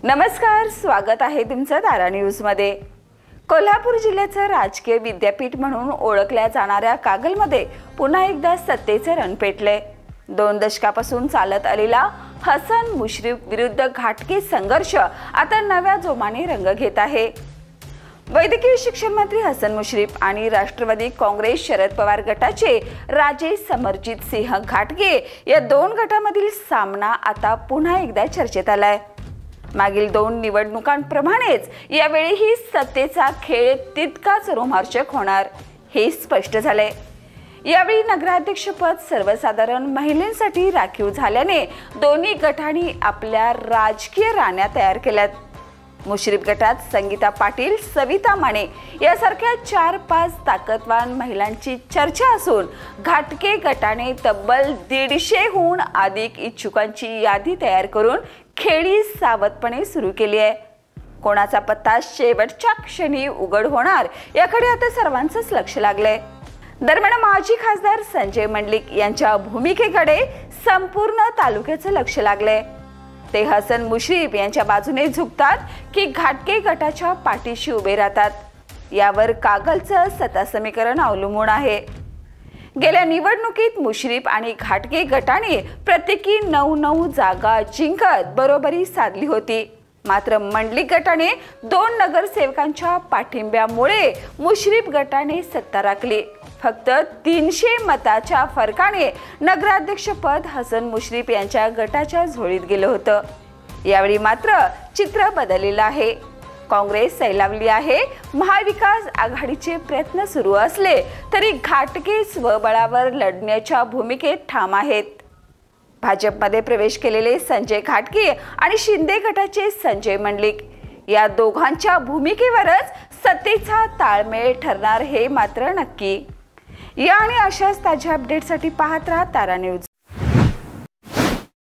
नमस्कार, स्वागत आहे तुमचं तारा न्यूजमध्ये। कोल्हापूर जिल्ह्याचं राजकीय विद्यापीठ म्हणून ओळखल्या जाणाऱ्या कागलमध्ये पुन्हा एकदा सत्तेचे रण पेटले। 2 दशकापासून चालत आलेला हसन मुश्रीफ विरुद्ध घाटके संघर्ष आता नव्या जोमाने रंग घेत आहे। वैद्यकीय शिक्षण मंत्री हसन मुश्रीफ आणि राष्ट्रवादी काँग्रेस शरद पवार गटाचे राजे समरजित सिंह घाटगे या 2 गटामधील सामना आता पुन्हा एकदा चर्चेत आलाय। मागील 2 निवडणुकांप्रमाणेच यावेळीही सत्तेचा खेळ तितकाच रोमांचक होणार हे स्पष्ट झाले। यावेळी नगराध्यक्षपद सर्वसाधारण महिलांसाठी राखीव झाल्याने दोन्ही गटांनी आपल्या राजकीय राण्या तयार केल्यात। मुश्रीफ गटात संगीता पाटील, सविता माने यासारख्या 4-5 ताकदवान महिलांची चर्चा असून घाटके गटाने तब्बल 150हून अधिक इच्छुकांची यादी तयार करून खेळी सावधपणे सुरू केली आहे। कोणाचा पत्ता शेवटच्या क्षणी उघड होणार याकडे आता सर्वांचंच लक्ष लागलंय। दरम्यान माजी खासदार संजय मंडलिक यांच्या भूमिकेकडे संपूर्ण तालुक्याचं लक्ष लागलंय। ते हसन मुश्रीफ यांच्या बाजूने झुकतात की घाटके गटाच्या पाठीशी उभे राहतात यावर कागलचं सत्तासमीकरण अवलंबून आहे। गेल्या निवडणुकीत मुश्रीफ आणि घाटके गटाने प्रत्येकी 9 जागा जिंकत बरोबरी साधली होती। मात्र मंडलिक गटाने 2 नगरसेवकांच्या पाठिंब्यामुळे मुश्रीफ गटाने सत्ता राखली। फक्त 300 मताच्या फरकाने नगराध्यक्षपद हसन मुश्रीफ यांच्या गटाच्या झोळीत गेलं होतं। यावेळी मात्र चित्र बदललेलं आहे। काँग्रेस सैलावली आहे। महाविकास आघाडीचे प्रयत्न सुरू असले तरी घाटके स्वबळावर लढण्याच्या भूमिकेत ठाम आहेत। भाजपमध्ये प्रवेश केलेले संजय घाटके आणि शिंदे गटाचे संजय मंडलिक या दोघांच्या भूमिकेवरच सत्तेचा ताळमेळ ठरणार हे मात्र नक्की। या आणि अशाच ताज्या अपडेटसाठी पाहत राहा तारा न्यूज।